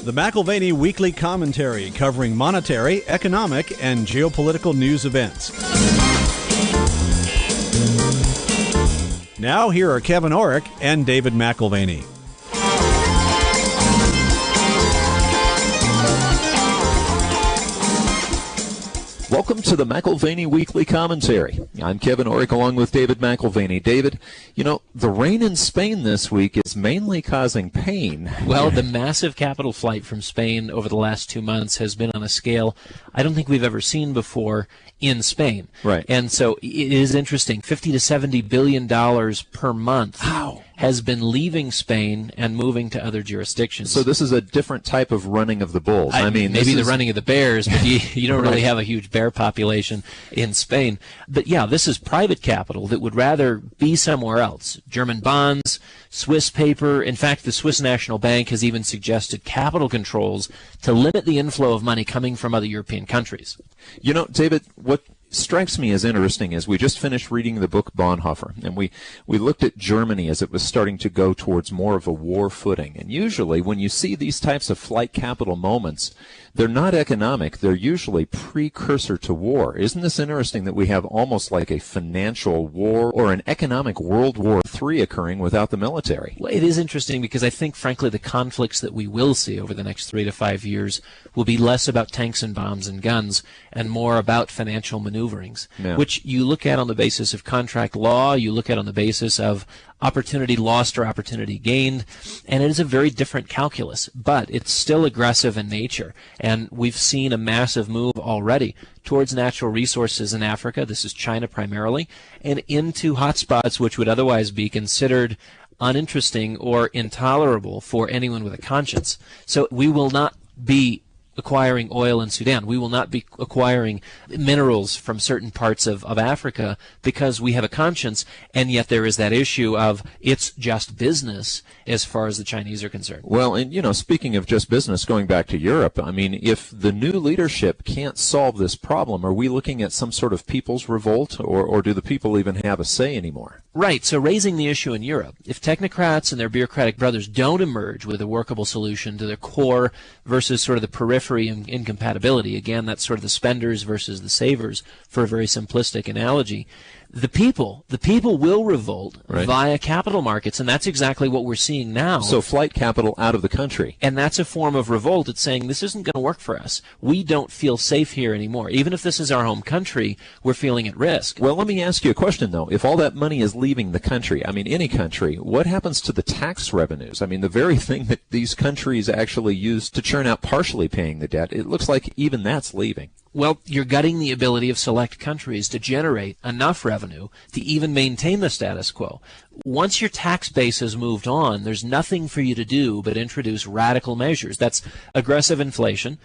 The McAlvany Weekly Commentary, covering monetary, economic, and geopolitical news events. Now, here are Kevin Orrick and David McAlvany. Welcome to the McAlvany Weekly Commentary. I'm Kevin Orrick along with David McAlvany. David, you know, the rain in Spain this week is mainly causing pain. Well, the massive capital flight from Spain over the last 2 months has been on a scale I don't think we've ever seen before in Spain. Right. And so it is interesting. $50 to $70 billion per month. Wow. Has been leaving Spain and moving to other jurisdictions. So this is a different type of running of the bulls. I mean, maybe the running of the bears, but you don't really Right. have a huge bear population in Spain. But yeah, this is private capital that would rather be somewhere else. German bonds, Swiss paper. In fact, the Swiss National Bank has even suggested capital controls to limit the inflow of money coming from other European countries. You know, David, what strikes me as interesting is we just finished reading the book Bonhoeffer, and we looked at Germany as it was starting to go towards more of a war footing. And usually when you see these types of flight capital moments, they're not economic. They're usually precursor to war. Isn't this interesting that we have almost like a financial war or an economic World War III occurring without the military? Well, it is interesting because I think, frankly, the conflicts that we will see over the next 3 to 5 years will be less about tanks and bombs and guns and more about financial maneuverings, which you look at on the basis of contract law, you look at on the basis of opportunity lost or opportunity gained, and it is a very different calculus, but it's still aggressive in nature. And we've seen a massive move already towards natural resources in Africa, this is China primarily, and into hotspots which would otherwise be considered uninteresting or intolerable for anyone with a conscience. So we will not be acquiring oil in Sudan. We will not be acquiring minerals from certain parts of Africa because we have a conscience, and yet there is that issue of it's just business as far as the Chinese are concerned. Well, and you know, speaking of just business, going back to Europe, I mean, if the new leadership can't solve this problem, are we looking at some sort of people's revolt, or do the people even have a say anymore? Right, so raising the issue in Europe, if technocrats and their bureaucratic brothers don't emerge with a workable solution to their core versus sort of the periphery incompatibility, again, that's sort of the spenders versus the savers for a very simplistic analogy, the people will revolt via capital markets, and that's exactly what we're seeing now. So flight capital out of the country. And that's a form of revolt. It's saying this isn't going to work for us. We don't feel safe here anymore. Even if this is our home country, we're feeling at risk. Well, let me ask you a question, though. If all that money is leaving the country, I mean, any country, what happens to the tax revenues? I mean, the very thing that these countries actually use to churn out partially paying the debt, it looks like even that's leaving. Well, you're gutting the ability of select countries to generate enough revenue to even maintain the status quo. Once your tax base has moved on, there's nothing for you to do but introduce radical measures. That's aggressive inflation,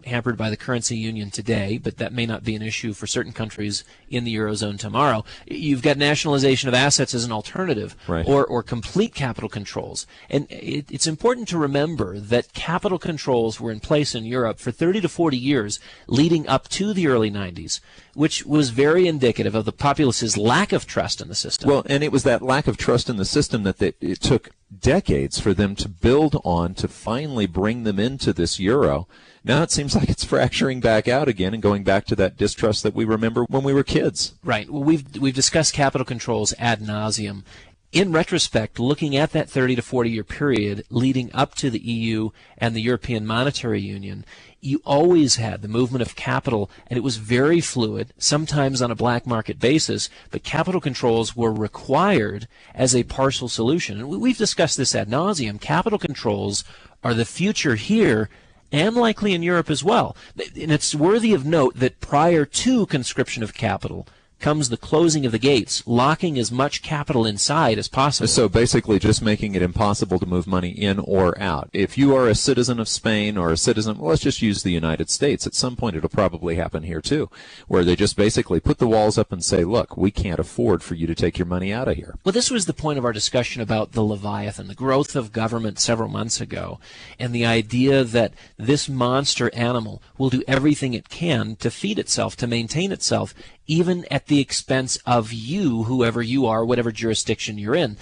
hampered by the currency union today, but that may not be an issue for certain countries in the Eurozone tomorrow. You've got nationalization of assets as an alternative, or complete capital controls. And it's important to remember that capital controls were in place in Europe for 30 to 40 years leading up to the early 90s, which was very indicative of the populace's lack of trust in the system. Well, and it was that lack of trust in the system that it took decades for them to build on to finally bring them into this euro. Now it seems like it's fracturing back out again and going back to that distrust that we remember when we were kids. Right. Well, we've discussed capital controls ad nauseum. In retrospect, looking at that 30 to 40-year period leading up to the EU and the European Monetary Union, you always had the movement of capital, and it was very fluid, sometimes on a black market basis, but capital controls were required as a partial solution. And we've discussed this ad nauseum. Capital controls are the future here and likely in Europe as well. And it's worthy of note that prior to conscription of capital comes the closing of the gates, locking as much capital inside as possible. So basically just making it impossible to move money in or out. If you are a citizen of Spain or a citizen, well, let's just use the United States. At some point it'll probably happen here too, where they just basically put the walls up and say, look, we can't afford for you to take your money out of here. Well, this was the point of our discussion about the Leviathan, the growth of government several months ago, and the idea that this monster animal will do everything it can to feed itself, to maintain itself, even at the expense of you, whoever you are, whatever jurisdiction you're in.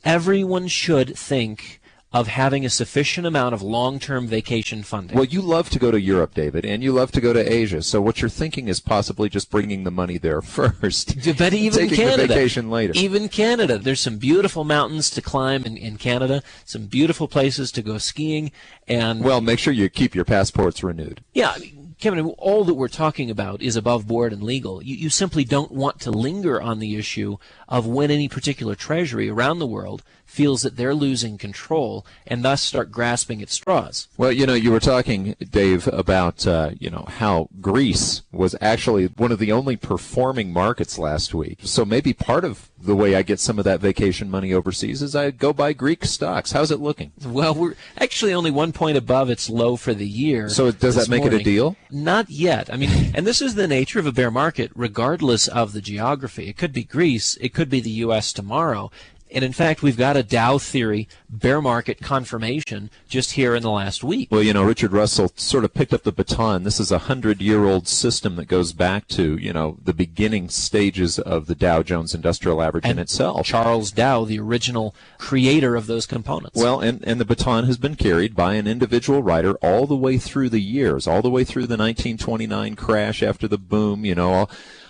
Everyone should think of having a sufficient amount of long-term vacation funding. Well, you love to go to Europe, David, and you love to go to Asia. So what you're thinking is possibly just bringing the money there first. But even taking Canada, the vacation later. Even Canada, there's some beautiful mountains to climb in Canada, some beautiful places to go skiing, and well, make sure you keep your passports renewed. Yeah. Kevin, all that we're talking about is above board and legal. You simply don't want to linger on the issue of when any particular treasury around the world feels that they're losing control and thus start grasping at straws. Well, you were talking, Dave, about how Greece was actually one of the only performing markets last week. So maybe part of the way I get some of that vacation money overseas is I go buy Greek stocks. How's it looking? Well, we're actually only 1 point above its low for the year. So does that make it a deal? Not yet. I mean, and this is the nature of a bear market, regardless of the geography. It could be Greece. It could be the U.S. tomorrow. And in fact, we've got a Dow Theory bear market confirmation just here in the last week. Well, Richard Russell sort of picked up the baton. This is a 100-year-old system that goes back to, the beginning stages of the Dow Jones Industrial Average in itself. Charles Dow, the original creator of those components. Well, and the baton has been carried by an individual writer all the way through the years, all the way through the 1929 crash after the boom,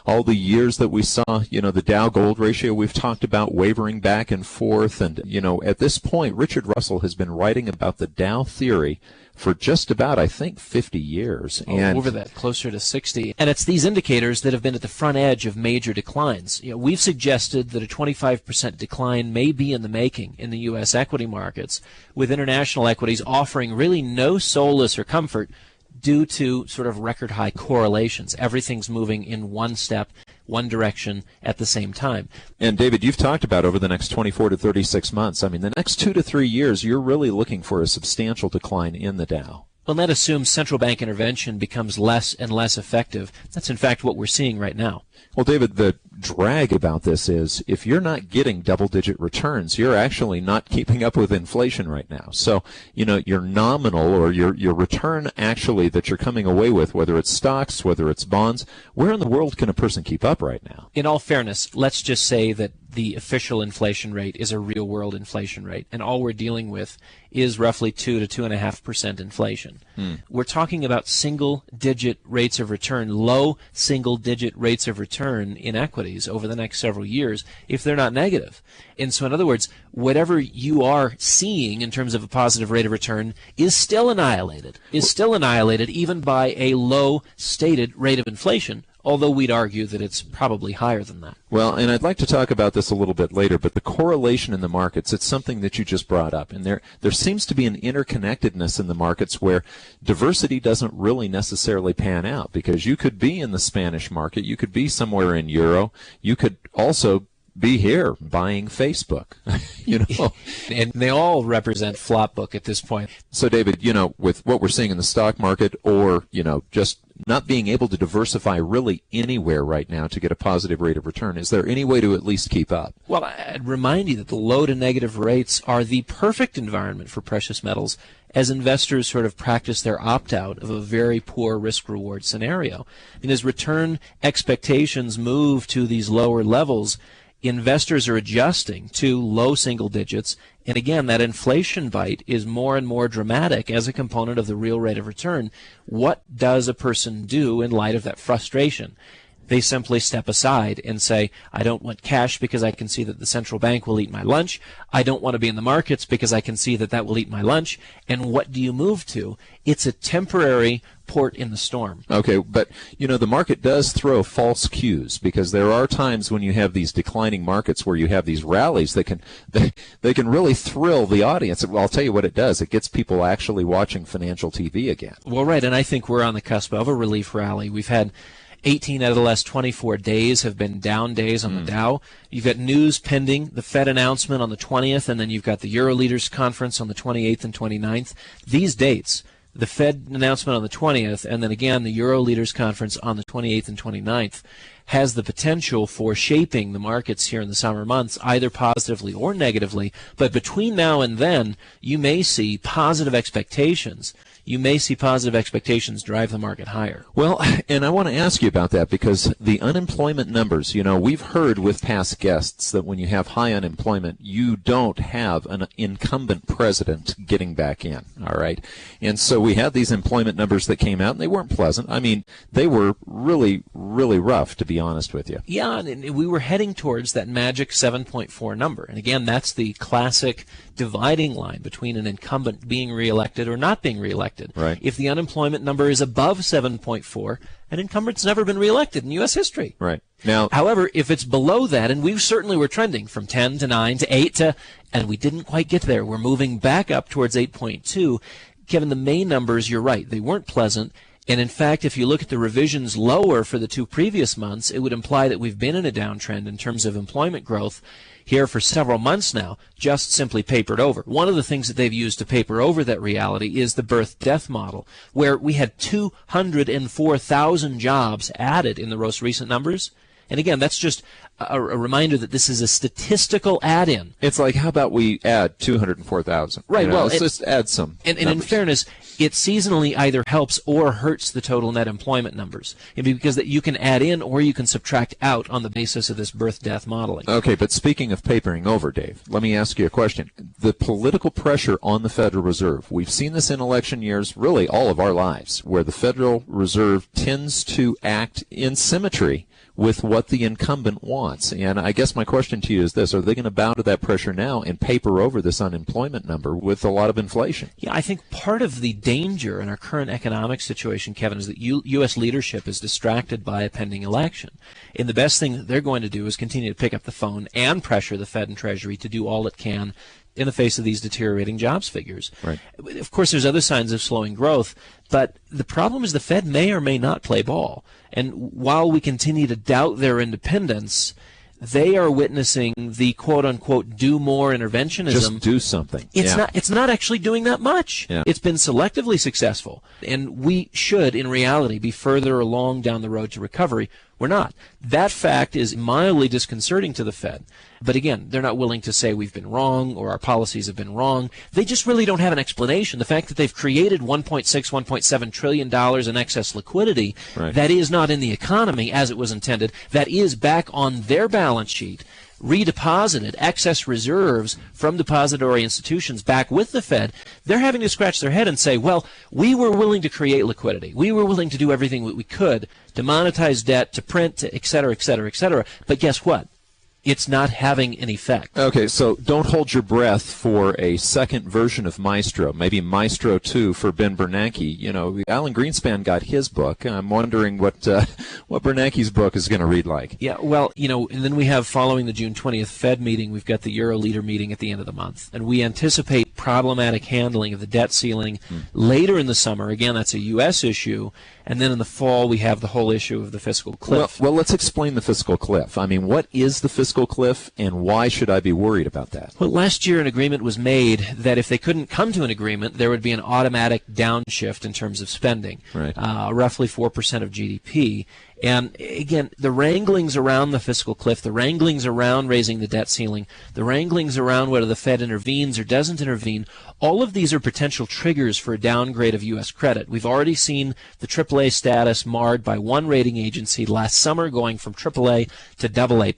all the years that we saw, the Dow gold ratio we've talked about wavering back and forth. And, at this point, Richard Russell has been writing about the Dow theory for just about, I think, 50 years. And over that, closer to 60. And it's these indicators that have been at the front edge of major declines. We've suggested that a 25% decline may be in the making in the U.S. equity markets, with international equities offering really no solace or comfort due to sort of record high correlations. Everything's moving in one step, one direction at the same time. And David, you've talked about over the next 24 to 36 months. I mean, the next 2 to 3 years, you're really looking for a substantial decline in the Dow. Well, that assumes central bank intervention becomes less and less effective. That's in fact what we're seeing right now. Well, David, the drag about this is if you're not getting double-digit returns, you're actually not keeping up with inflation right now. So, your nominal or your return actually that you're coming away with, whether it's stocks, whether it's bonds, where in the world can a person keep up right now? In all fairness, let's just say that the official inflation rate is a real-world inflation rate, and all we're dealing with is roughly 2 to 2.5% inflation. We're talking about single-digit rates of return, low single-digit rates of return in equities over the next several years if they're not negative. And so, in other words, whatever you are seeing in terms of a positive rate of return is still annihilated, even by a low stated rate of inflation, although we'd argue that it's probably higher than that. Well, and I'd like to talk about this a little bit later, but the correlation in the markets, it's something that you just brought up. And there seems to be an interconnectedness in the markets where diversity doesn't really necessarily pan out, because you could be in the Spanish market, you could be somewhere in Euro, you could also be here buying Facebook, And they all represent flop book at this point. So, David, with what we're seeing in the stock market, or, just not being able to diversify really anywhere right now to get a positive rate of return, is there any way to at least keep up? Well, I'd remind you that the low to negative rates are the perfect environment for precious metals as investors sort of practice their opt-out of a very poor risk-reward scenario. And as return expectations move to these lower levels, investors are adjusting to low single digits, and again, that inflation bite is more and more dramatic as a component of the real rate of return. What does a person do in light of that frustration? They simply step aside and say, I don't want cash because I can see that the central bank will eat my lunch. I don't want to be in the markets because I can see that that will eat my lunch. And what do you move to? It's a temporary port in the storm. Okay, but the market does throw false cues, because there are times when you have these declining markets where you have these rallies that can really thrill the audience. Well, I'll tell you what it does. It gets people actually watching financial TV again. Well, right, and I think we're on the cusp of a relief rally. We've had 18 out of the last 24 days have been down days on the Dow. You've got news pending, the Fed announcement on the 20th, and then you've got the Euro Leaders Conference on the 28th and 29th. These dates, the Fed announcement on the 20th, and then again the Euro Leaders Conference on the 28th and 29th, has the potential for shaping the markets here in the summer months, either positively or negatively. But between now and then, you may see positive expectations. You may see positive expectations drive the market higher. Well, and I want to ask you about that because the unemployment numbers, we've heard with past guests that when you have high unemployment, you don't have an incumbent president getting back in, all right? And so we had these employment numbers that came out, and they weren't pleasant. I mean, they were really, really rough, to be honest with you. Yeah, and we were heading towards that magic 7.4 number. And again, that's the classic dividing line between an incumbent being reelected or not being reelected. Right. If the unemployment number is above 7.4, an incumbent's never been reelected in U.S. history. Right. Now, however, if it's below that, and we certainly were trending from 10 to 9 to 8 to, and we didn't quite get there. We're moving back up towards 8.2. Kevin, the May numbers, you're right, they weren't pleasant. And in fact, if you look at the revisions lower for the 2 previous months, it would imply that we've been in a downtrend in terms of employment growth here for several months now, just simply papered over. One of the things that they've used to paper over that reality is the birth-death model, where we had 204,000 jobs added in the most recent numbers. And again, that's just a reminder that this is a statistical add-in. It's like, how about we add 204,000? Right. Let's just add some. And in fairness, it seasonally either helps or hurts the total net employment numbers, because that you can add in or you can subtract out on the basis of this birth-death modeling. Okay, but speaking of papering over, Dave, let me ask you a question. The political pressure on the Federal Reserve, we've seen this in election years, really all of our lives, where the Federal Reserve tends to act in symmetry with what the incumbent wants. And I guess my question to you is this: are they going to bow to that pressure now and paper over this unemployment number with a lot of inflation? Yeah, I think part of the danger in our current economic situation, Kevin, is that U.S. leadership is distracted by a pending election. And the best thing that they're going to do is continue to pick up the phone and pressure the Fed and Treasury to do all it can in the face of these deteriorating jobs figures. Right. Of course, there's other signs of slowing growth, but the problem is the Fed may or may not play ball. And while we continue to doubt their independence, they are witnessing the quote-unquote do more interventionism. Just do something. It's not actually doing that much. Yeah. It's been selectively successful. And we should, in reality, be further along down the road to recovery. We're not. That fact is mildly disconcerting to the Fed. But again, they're not willing to say we've been wrong or our policies have been wrong. They just really don't have an explanation. The fact that they've created $1.6, $1.7 trillion in excess liquidity, right, that is not in the economy as it was intended, that is back on their balance sheet, redeposited excess reserves from depository institutions back with the Fed, they're having to scratch their head and say, well, we were willing to create liquidity. We were willing to do everything that we could to monetize debt, to print, to et cetera, et cetera, et cetera. But guess what? It's not having an effect. Okay, so don't hold your breath for a second version of Maestro, maybe Maestro 2 for Ben Bernanke. Alan Greenspan got his book. I'm wondering what Bernanke's book is going to read like. Yeah, well, and then we have, following the June 20th Fed meeting, we've got the Euro leader meeting at the end of the month. And we anticipate problematic handling of the debt ceiling later in the summer. Again, that's a U.S. issue. And then in the fall, we have the whole issue of the fiscal cliff. Well, let's explain the fiscal cliff. I mean, what is the fiscal cliff, and why should I be worried about that? Well, last year an agreement was made that if they couldn't come to an agreement, there would be an automatic downshift in terms of spending, right, roughly 4% of GDP. And again, the wranglings around the fiscal cliff, the wranglings around raising the debt ceiling, the wranglings around whether the Fed intervenes or doesn't intervene, all of these are potential triggers for a downgrade of U.S. credit. We've already seen the AAA status marred by one rating agency last summer, going from AAA to AA+,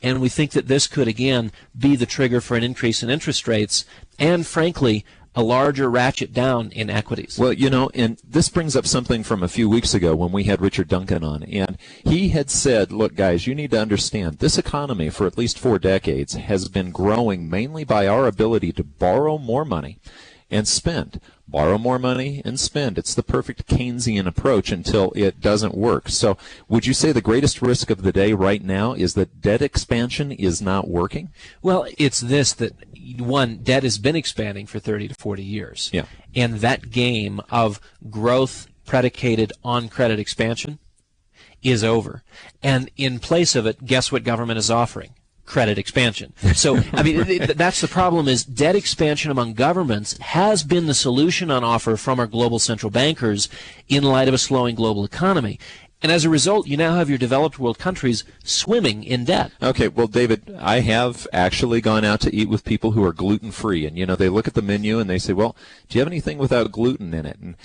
and we think that this could, again, be the trigger for an increase in interest rates and, frankly, a larger ratchet down in equities. Well, and this brings up something from a few weeks ago when we had Richard Duncan on, and he had said, look, guys, you need to understand this economy for at least 4 decades has been growing mainly by our ability to borrow more money and spend. Borrow more money and spend. It's the perfect Keynesian approach until it doesn't work. So would you say the greatest risk of the day right now is that debt expansion is not working? Well, it's this, that one, debt has been expanding for 30 to 40 years. Yeah. And that game of growth predicated on credit expansion is over. And in place of it, guess what government is offering? Credit expansion. So, I mean, that's the problem, is debt expansion among governments has been the solution on offer from our global central bankers in light of a slowing global economy. And as a result, you now have your developed world countries swimming in debt. Okay, well, David, I have actually gone out to eat with people who are gluten-free. And, they look at the menu and they say, well, do you have anything without gluten in it? And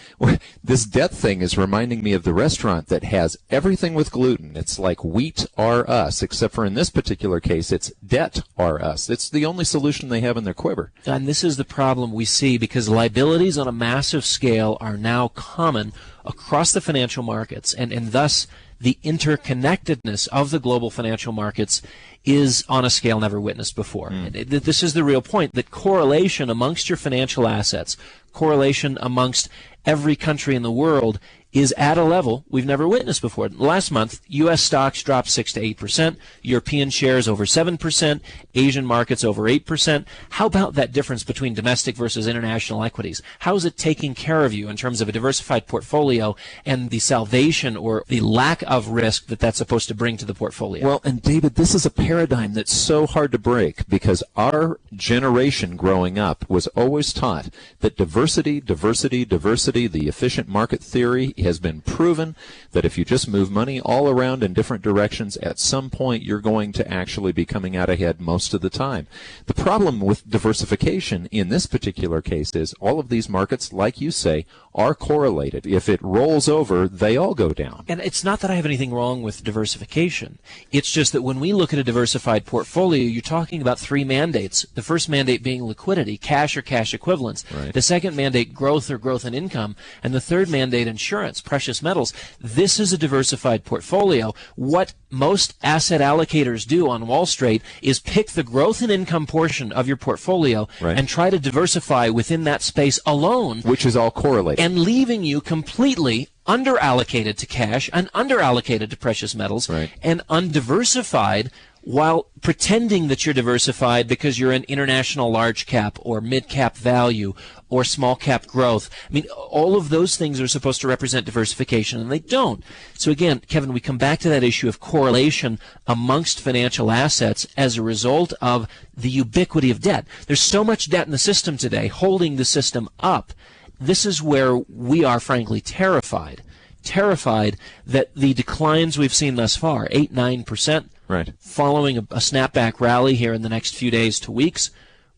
this debt thing is reminding me of the restaurant that has everything with gluten. It's like wheat are us, except for in this particular case, it's debt are us. It's the only solution they have in their quiver. And this is the problem we see, because liabilities on a massive scale are now common across the financial markets, and thus the interconnectedness of the global financial markets is on a scale never witnessed before. This is the real point, that correlation amongst your financial assets, correlation amongst every country in the world, is at a level we've never witnessed before. Last month, U.S. stocks dropped 6 to 8%, European shares over 7%, Asian markets over 8%. How about that difference between domestic versus international equities? How is it taking care of you in terms of a diversified portfolio and the salvation or the lack of risk that that's supposed to bring to the portfolio? Well, and David, this is a paradigm that's so hard to break, because our generation growing up was always taught that diversity, the efficient market theory has been proven that if you just move money all around in different directions, at some point you're going to actually be coming out ahead most of the time. The problem with diversification in this particular case is all of these markets, like you say, are correlated. If it rolls over, they all go down. And it's not that I have anything wrong with diversification. It's just that when we look at a diversified portfolio, you're talking about 3 mandates. The first mandate being liquidity, cash or cash equivalents. Right. The second mandate, growth or growth in income. And the third mandate, insurance, precious metals. This is a diversified portfolio. What most asset allocators do on Wall Street is pick the growth and income portion of your portfolio and try to diversify within that space alone. Which is all correlated. And leaving you completely underallocated to cash and underallocated to precious metals and undiversified, while pretending that you're diversified because you're an international large cap or mid cap value or small cap growth. I mean, all of those things are supposed to represent diversification, and they don't. So again, Kevin, we come back to that issue of correlation amongst financial assets as a result of the ubiquity of debt. There's so much debt in the system today, holding the system up. This is where we are, frankly, terrified that the declines we've seen thus far, 8-9%, following a snapback rally here in the next few days to weeks,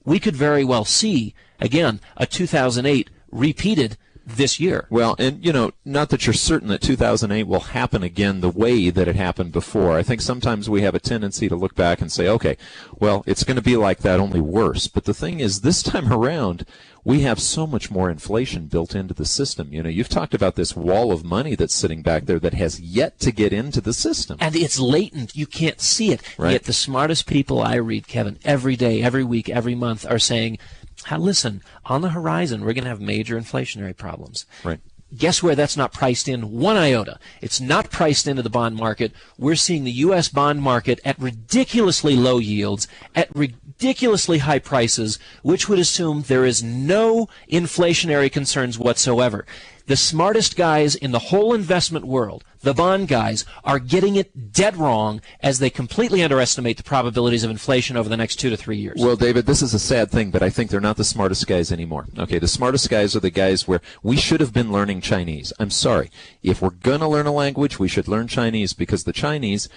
we could very well see, again, a 2008 repeated this year. Well, and, not that you're certain that 2008 will happen again the way that it happened before. I think sometimes we have a tendency to look back and say, okay, well, it's going to be like that, only worse. But the thing is, this time around, we have so much more inflation built into the system. You've talked about this wall of money that's sitting back there that has yet to get into the system. And it's latent. You can't see it. Yet the smartest people I read, Kevin, every day, every week, every month are saying, listen, on the horizon, we're going to have major inflationary problems. Guess where that's not priced in 1 iota? It's not priced into the bond market. We're seeing the U.S. bond market at ridiculously low yields, at ridiculously high prices, which would assume there is no inflationary concerns whatsoever. The smartest guys in the whole investment world, the bond guys, are getting it dead wrong as they completely underestimate the probabilities of inflation over the next 2 to 3 years. Well, David, this is a sad thing, but I think they're not the smartest guys anymore. Okay, the smartest guys are the guys where we should have been learning Chinese. I'm sorry. If we're going to learn a language, we should learn Chinese, because the Chinese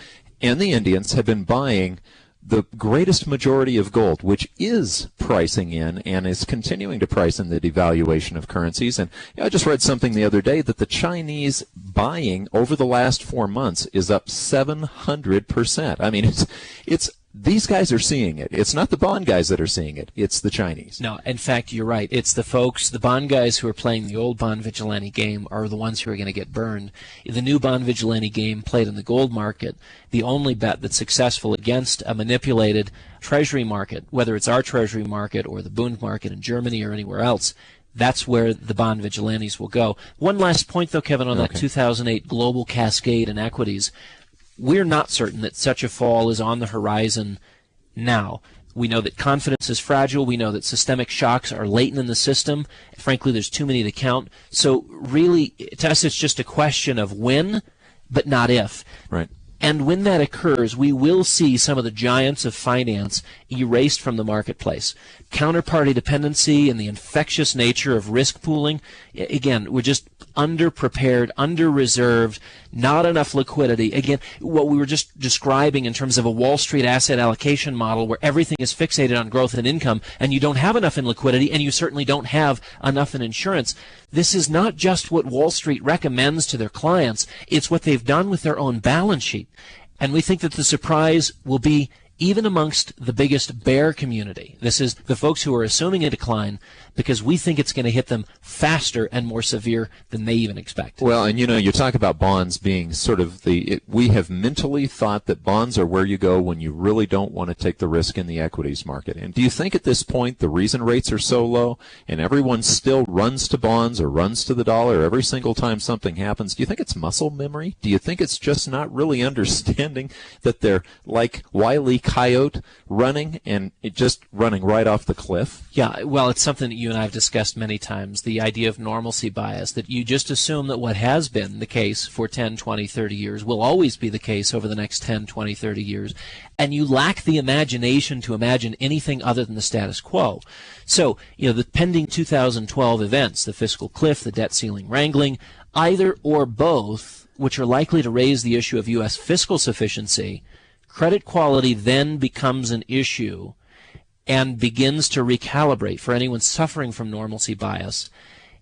and the Indians have been buying the greatest majority of gold, which is pricing in and is continuing to price in the devaluation of currencies. And I just read something the other day that the Chinese buying over the last 4 months is up 700%. I mean, it's these guys are seeing it. It's not the bond guys that are seeing it. It's the Chinese. No, in fact, you're right. It's the folks, the bond guys who are playing the old bond vigilante game are the ones who are going to get burned. The new bond vigilante game played in the gold market, the only bet that's successful against a manipulated treasury market, whether it's our treasury market or the Bund market in Germany or anywhere else, that's where the bond vigilantes will go. One last point, though, Kevin, on that 2008 global cascade in equities. We're not certain that such a fall is on the horizon now. We know that confidence is fragile. We know that systemic shocks are latent in the system. Frankly, there's too many to count. So really, to us, it's just a question of when, but not if. And when that occurs, we will see some of the giants of finance erased from the marketplace. Counterparty dependency and the infectious nature of risk pooling, again, we're just underprepared, under-reserved, not enough liquidity. Again, what we were just describing in terms of a Wall Street asset allocation model where everything is fixated on growth and income, and you don't have enough in liquidity, and you certainly don't have enough in insurance. This is not just what Wall Street recommends to their clients, it's what they've done with their own balance sheet. And we think that the surprise will be even amongst the biggest bear community. This is the folks who are assuming a decline because we think it's going to hit them faster and more severe than they even expect. Well, and you talk about bonds being sort of we have mentally thought that bonds are where you go when you really don't want to take the risk in the equities market. And do you think at this point the reason rates are so low and everyone still runs to bonds or runs to the dollar every single time something happens, do you think it's muscle memory? Do you think it's just not really understanding that they're like Wile E. Coyote running and just running right off the cliff? Yeah, well, it's something that you and I have discussed many times, the idea of normalcy bias, that you just assume that what has been the case for 10, 20, 30 years will always be the case over the next 10, 20, 30 years, and you lack the imagination to imagine anything other than the status quo. So, the pending 2012 events, the fiscal cliff, the debt ceiling wrangling, either or both, which are likely to raise the issue of U.S. fiscal sufficiency, credit quality then becomes an issue and begins to recalibrate for anyone suffering from normalcy bias.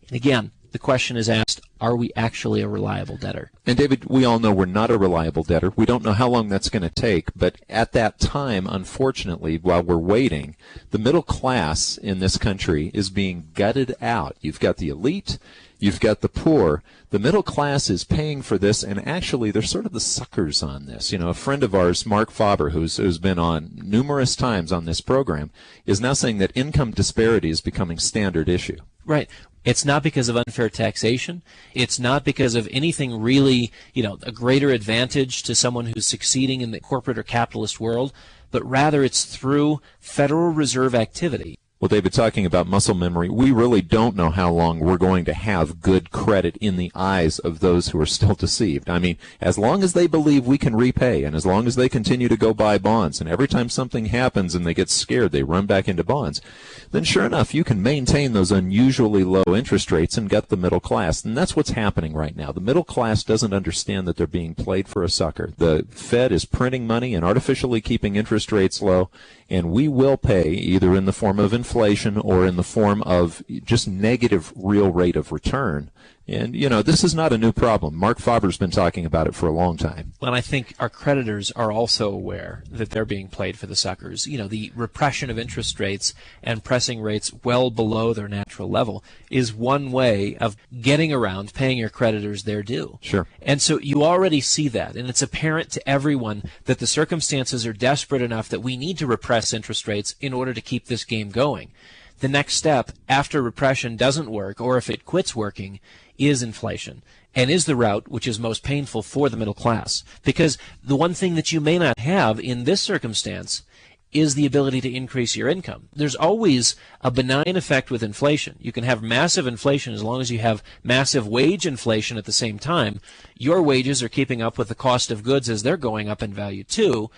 And again, the question is asked, are we actually a reliable debtor? And David, we all know we're not a reliable debtor. We don't know how long that's going to take, but at that time, unfortunately, while we're waiting, the middle class in this country is being gutted out. You've got the elite, you've got the poor. The middle class is paying for this, and actually they're sort of the suckers on this. A friend of ours, Mark Faber, who's been on numerous times on this program, is now saying that income disparity is becoming standard issue. Right. It's not because of unfair taxation. It's not because of anything really, a greater advantage to someone who's succeeding in the corporate or capitalist world, but rather it's through Federal Reserve activity. Well, David, talking about muscle memory, we really don't know how long we're going to have good credit in the eyes of those who are still deceived. I mean, as long as they believe we can repay, and as long as they continue to go buy bonds, and every time something happens and they get scared, they run back into bonds, then sure enough, you can maintain those unusually low interest rates and get the middle class. And that's what's happening right now. The middle class doesn't understand that they're being played for a sucker. The Fed is printing money and artificially keeping interest rates low, and we will pay either in the form of inflation or in the form of just negative real rate of return. And, this is not a new problem. Mark Faber's been talking about it for a long time. Well, I think our creditors are also aware that they're being played for the suckers. The repression of interest rates and pressing rates well below their natural level is one way of getting around paying your creditors their due. Sure. And so you already see that, and it's apparent to everyone that the circumstances are desperate enough that we need to repress interest rates in order to keep this game going. The next step after repression doesn't work, or if it quits working, is inflation, and is the route which is most painful for the middle class. Because the one thing that you may not have in this circumstance is the ability to increase your income. There's always a benign effect with inflation. You can have massive inflation as long as you have massive wage inflation at the same time. Your wages are keeping up with the cost of goods as they're going up in value too,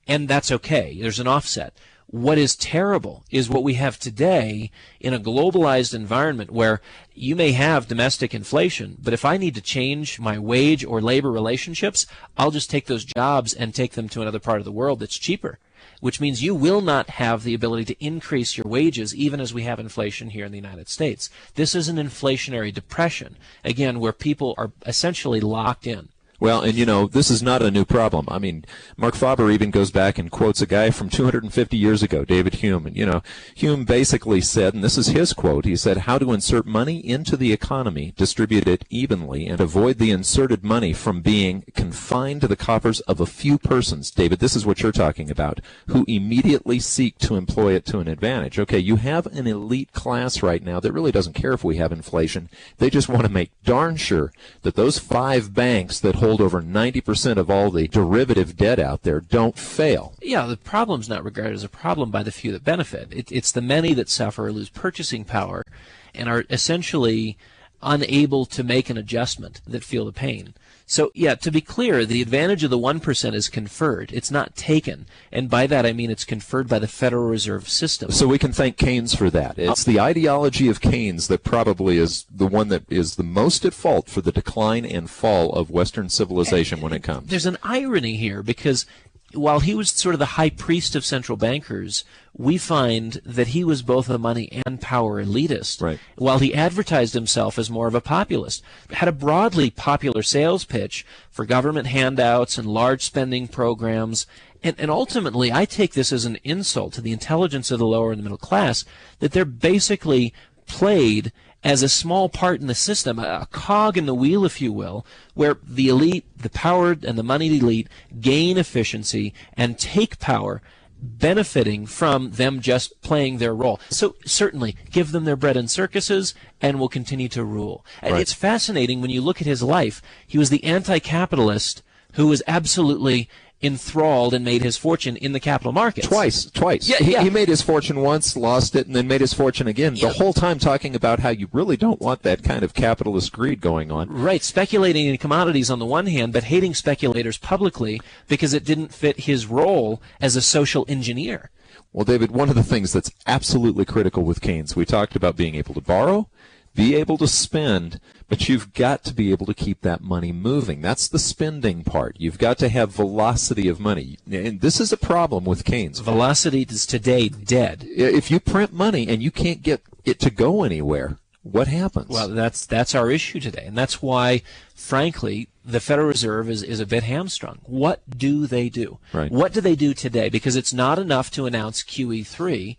and that's okay. There's an offset. What is terrible is what we have today in a globalized environment where you may have domestic inflation, but if I need to change my wage or labor relationships, I'll just take those jobs and take them to another part of the world that's cheaper, which means you will not have the ability to increase your wages even as we have inflation here in the United States. This is an inflationary depression, again, where people are essentially locked in. Well, and this is not a new problem. I mean, Mark Faber even goes back and quotes a guy from 250 years ago, David Hume. And, Hume basically said, and this is his quote, he said, how to insert money into the economy, distribute it evenly, and avoid the inserted money from being confined to the coffers of a few persons. David, this is what you're talking about, who immediately seek to employ it to an advantage. Okay, you have an elite class right now that really doesn't care if we have inflation. They just want to make darn sure that those 5 banks that hold over 90% of all the derivative debt out there don't fail. Yeah, the problem's not regarded as a problem by the few that benefit. It's the many that suffer or lose purchasing power and are essentially unable to make an adjustment that feel the pain. So, yeah, to be clear, the advantage of the 1% is conferred. It's not taken. And by that I mean it's conferred by the Federal Reserve System. So we can thank Keynes for that. It's the ideology of Keynes that probably is the one that is the most at fault for the decline and fall of Western civilization when it comes. There's an irony here, because while he was sort of the high priest of central bankers, we find that he was both a money and power elitist. Right. While he advertised himself as more of a populist, had a broadly popular sales pitch for government handouts and large spending programs. And ultimately, I take this as an insult to the intelligence of the lower and the middle class, that they're basically played as a small part in the system, a cog in the wheel, if you will, where the elite, the powered and the moneyed elite gain efficiency and take power, benefiting from them just playing their role. So certainly give them their bread and circuses and we'll continue to rule. And right. It's fascinating when you look at his life. He was the anti-capitalist who was absolutely enthralled and made his fortune in the capital markets. Twice. Yeah. He made his fortune once, lost it, and then made his fortune again. The whole time talking about how you really don't want that kind of capitalist greed going on. Right, speculating in commodities on the one hand, but hating speculators publicly because it didn't fit his role as a social engineer. Well, David, one of the things that's absolutely critical with Keynes, we talked about being able to borrow, be able to spend, but you've got to be able to keep that money moving. That's the spending part. You've got to have velocity of money. And this is a problem with Keynes. Velocity is today dead. If you print money and you can't get it to go anywhere, what happens? Well, that's our issue today. And that's why, frankly, the Federal Reserve is a bit hamstrung. What do they do? Right. What do they do today? Because it's not enough to announce QE3.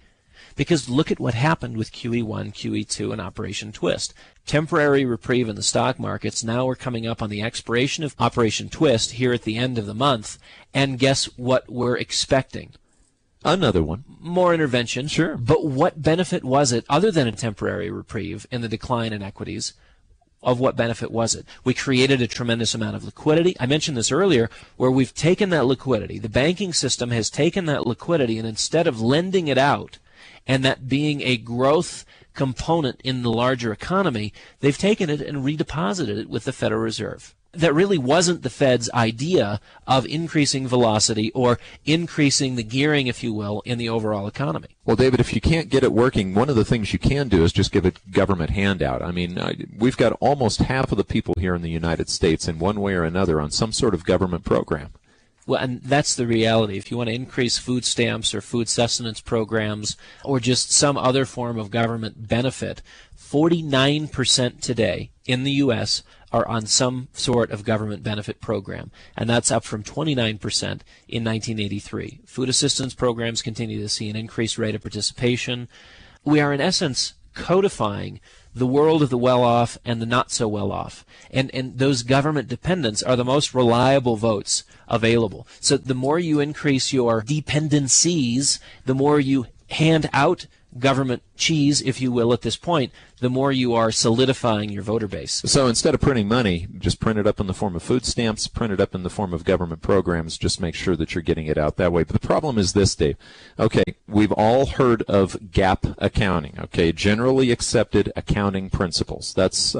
Because look at what happened with QE1, QE2, and Operation Twist. Temporary reprieve in the stock markets. Now we're coming up on the expiration of Operation Twist here at the end of the month. And guess what we're expecting? Another one. More intervention. Sure. But what benefit was it, other than a temporary reprieve in the decline in equities? Of what benefit was it? We created a tremendous amount of liquidity. I mentioned this earlier, where we've taken that liquidity. The banking system has taken that liquidity, and instead of lending it out, and that being a growth component in the larger economy, they've taken it and redeposited it with the Federal Reserve. That really wasn't the Fed's idea of increasing velocity or increasing the gearing, if you will, in the overall economy. Well, David, if you can't get it working, one of the things you can do is just give a government handout. I mean, we've got almost half of the people here in the United States in one way or another on some sort of government program. Well, and that's the reality. If you want to increase food stamps or food sustenance programs or just some other form of government benefit, 49% today in the U.S. are on some sort of government benefit program, and that's up from 29% in 1983. Food assistance programs continue to see an increased rate of participation. We are, in essence, codifying the world of the well-off and the not-so-well-off. And those government dependents are the most reliable votes available. So the more you increase your dependencies, the more you hand out government cheese, if you will, at this point, the more you are solidifying your voter base. So instead of printing money, just print it up in the form of food stamps, print it up in the form of government programs, just make sure that you're getting it out that way. But the problem is this, Dave. Okay, we've all heard of GAAP accounting, okay, generally accepted accounting principles. It's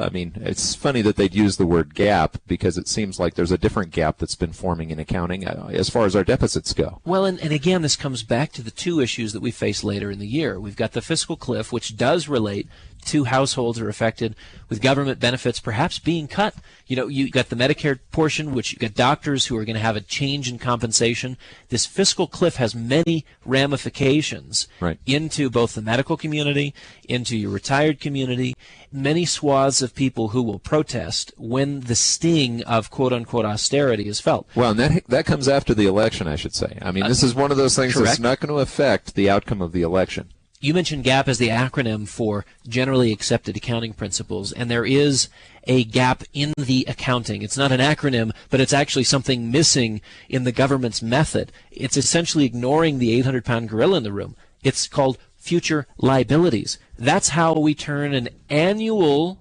funny that they'd use the word GAAP because it seems like there's a different gap that's been forming in accounting as far as our deficits go. Well, and again, this comes back to the two issues that we face later in the year. We've got the fiscal cliff, which does relate to households are affected with government benefits perhaps being cut. You know, you got the Medicare portion, which you got doctors who are going to have a change in compensation. This fiscal cliff has many ramifications into both the medical community, into your retired community, many swaths of people who will protest when the sting of quote-unquote austerity is felt. Well, and that comes after the election, I should say. I mean, this is one of those things that's not going to affect the outcome of the election. You mentioned GAAP as the acronym for Generally Accepted Accounting Principles, and there is a gap in the accounting. It's not an acronym, but it's actually something missing in the government's method. It's essentially ignoring the 800-pound gorilla in the room. It's called future liabilities. That's how we turn an annual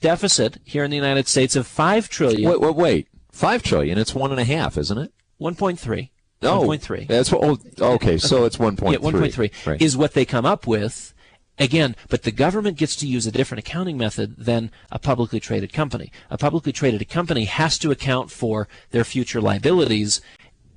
deficit here in the United States of $5 trillion. Wait. $5 trillion, it's 1.5, isn't it? 1.3. No, 1.3. That's okay. So it's 1.3. Yeah, 1.3 is what they come up with, Again, but the government gets to use a different accounting method than a publicly traded company. A publicly traded company has to account for their future liabilities,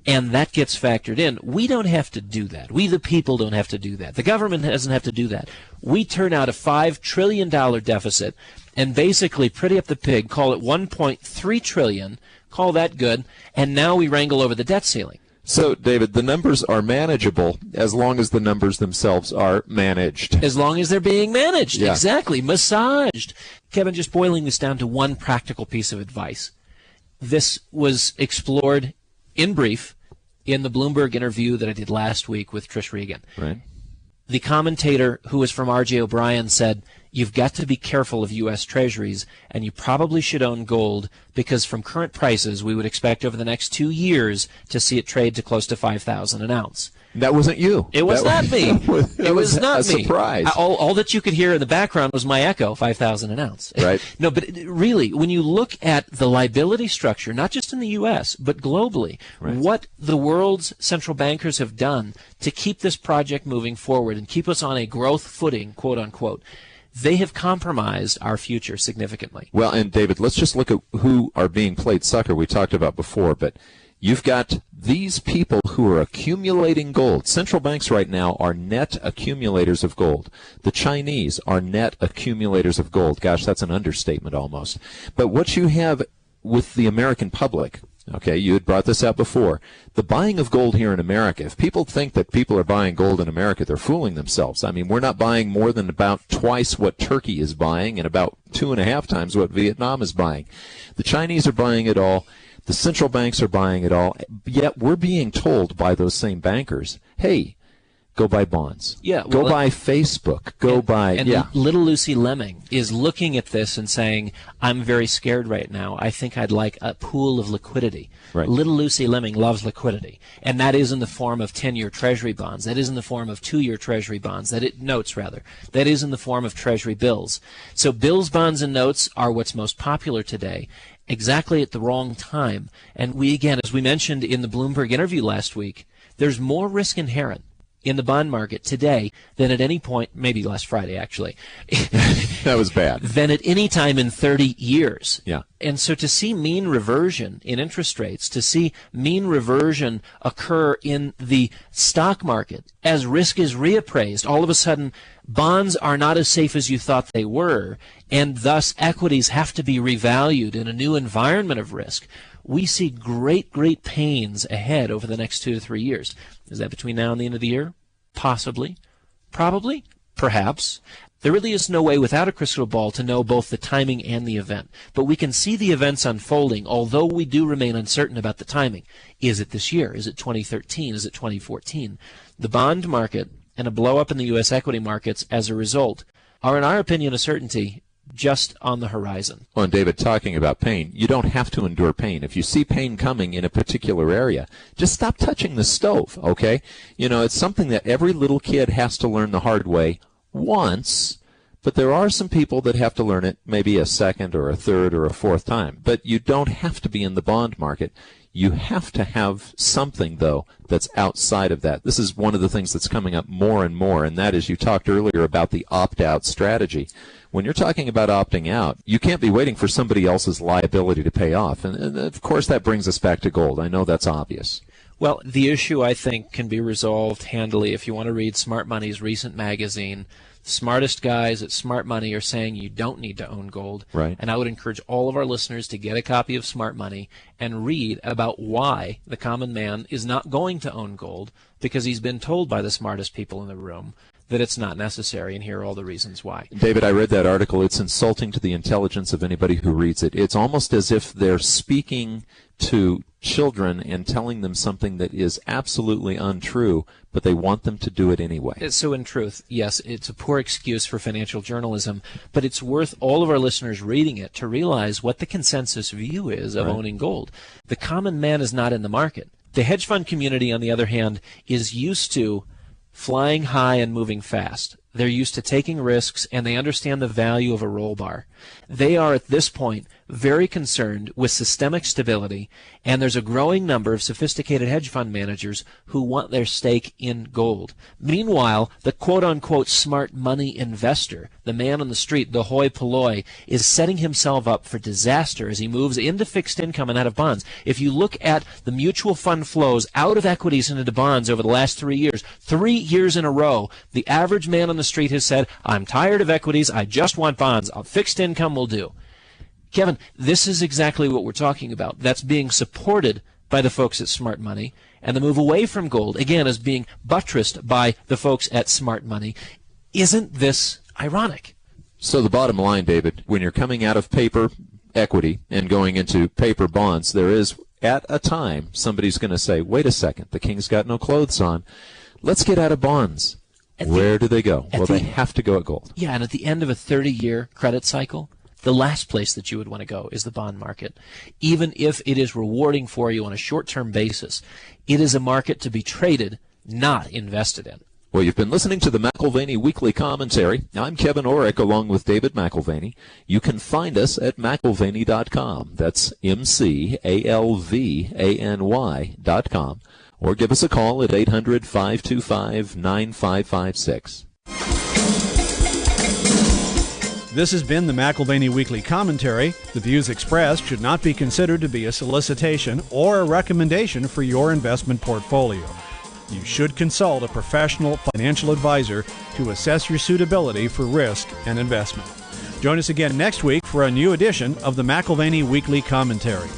and that gets factored in. We don't have to do that. We, the people, don't have to do that. The government doesn't have to do that. We turn out a $5 trillion deficit and basically pretty up the pig, call it $1.3 trillion, call that good, and now we wrangle over the debt ceiling. So, David, the numbers are manageable as long as the numbers themselves are managed. As long as they're being managed, yeah. Exactly, massaged. Kevin, just boiling this down to one practical piece of advice. This was explored in brief in the Bloomberg interview that I did last week with Trish Regan. Right. The commentator, who was from R.J. O'Brien, said, you've got to be careful of U.S. Treasuries, and you probably should own gold, because from current prices, we would expect over the next 2 years to see it trade to close to $5,000 an ounce. That wasn't you. It was not me. It was not me. A surprise. All that you could hear in the background was my echo, 5,000 an ounce. Right. No, but really, when you look at the liability structure, not just in the U.S., but globally, right, what the world's central bankers have done to keep this project moving forward and keep us on a growth footing, quote unquote, they have compromised our future significantly. Well, and David, let's just look at who are being played sucker. We talked about before, but you've got these people who are accumulating gold. Central banks right now are net accumulators of gold. The Chinese are net accumulators of gold. Gosh, that's an understatement almost. But what you have with the American public, okay, you had brought this up before, the buying of gold here in America, if people think that people are buying gold in America, they're fooling themselves. I mean, we're not buying more than about twice what Turkey is buying and about 2.5 times what Vietnam is buying. The Chinese are buying it all. The central banks are buying it all, yet we're being told by those same bankers, hey, go buy bonds. Yeah, go buy Facebook. Go buy. And little Lucy Lemming is looking at this and saying, I'm very scared right now. I think I'd like a pool of liquidity. Right. Little Lucy Lemming loves liquidity. And that is in the form of 10-year Treasury bonds. That is in the form of 2-year Treasury bonds. Notes, rather. That is in the form of Treasury bills. So bills, bonds, and notes are what's most popular today, exactly at the wrong time. And we, again, as we mentioned in the Bloomberg interview last week, there's more risk inherent in the bond market today than at any point, maybe last Friday actually. That was bad. Than at any time in 30 years. Yeah. And so to see mean reversion in interest rates, to see mean reversion occur in the stock market as risk is reappraised, all of a sudden bonds are not as safe as you thought they were, and thus equities have to be revalued in a new environment of risk. We see great, great pains ahead over the next 2 to 3 years. Is that between now and the end of the year? Possibly. Probably. Perhaps. There really is no way without a crystal ball to know both the timing and the event. But we can see the events unfolding, although we do remain uncertain about the timing. Is it this year? Is it 2013? Is it 2014? The bond market and a blow-up in the U.S. equity markets as a result are, in our opinion, a certainty just on the horizon. Well, and David, talking about pain, you don't have to endure pain. If you see pain coming in a particular area, just stop touching the stove, okay? You know, it's something that every little kid has to learn the hard way once, but there are some people that have to learn it maybe a second or a third or a fourth time. But you don't have to be in the bond market. You have to have something, though, that's outside of that. This is one of the things that's coming up more and more, and that is, you talked earlier about the opt-out strategy. When you're talking about opting out, you can't be waiting for somebody else's liability to pay off. And of course, that brings us back to gold. I know that's obvious. Well, the issue, I think, can be resolved handily if you want to read Smart Money's recent magazine. The smartest guys at Smart Money are saying you don't need to own gold. Right. And I would encourage all of our listeners to get a copy of Smart Money and read about why the common man is not going to own gold, because he's been told by the smartest people in the room that it's not necessary, and here are all the reasons why. David, I read that article. It's insulting to the intelligence of anybody who reads it. It's almost as if they're speaking to children and telling them something that is absolutely untrue, but they want them to do it anyway. So in truth, yes, it's a poor excuse for financial journalism, but it's worth all of our listeners reading it to realize what the consensus view is of owning gold. The common man is not in the market. The hedge fund community, on the other hand, is used to flying high and moving fast. They're used to taking risks, and they understand the value of a roll bar. They are, at this point, very concerned with systemic stability, and there's a growing number of sophisticated hedge fund managers who want their stake in gold. Meanwhile, the quote-unquote smart money investor, the man on the street, the hoi polloi, is setting himself up for disaster as he moves into fixed income and out of bonds. If you look at the mutual fund flows out of equities and into bonds over the last 3 years, 3 years in a row, the average man on the street has said, I'm tired of equities, I just want bonds, fixed income will do. Kevin, this is exactly what we're talking about. That's being supported by the folks at Smart Money, and the move away from gold, again, is being buttressed by the folks at Smart Money. Isn't this ironic? So the bottom line, David, when you're coming out of paper equity and going into paper bonds, there is, at a time, somebody's going to say, wait a second, the king's got no clothes on. Let's get out of bonds. Where do they go? Well, they have to go at gold. Yeah, and at the end of a 30-year credit cycle, the last place that you would want to go is the bond market. Even if it is rewarding for you on a short-term basis, it is a market to be traded, not invested in. Well, you've been listening to the McAlvany Weekly Commentary. I'm Kevin Orrick along with David McAlvany. You can find us at McAlvany.com. That's McAlvany.com. Or give us a call at 800-525-9556. This has been the McAlvany Weekly Commentary. The views expressed should not be considered to be a solicitation or a recommendation for your investment portfolio. You should consult a professional financial advisor to assess your suitability for risk and investment. Join us again next week for a new edition of the McAlvany Weekly Commentary.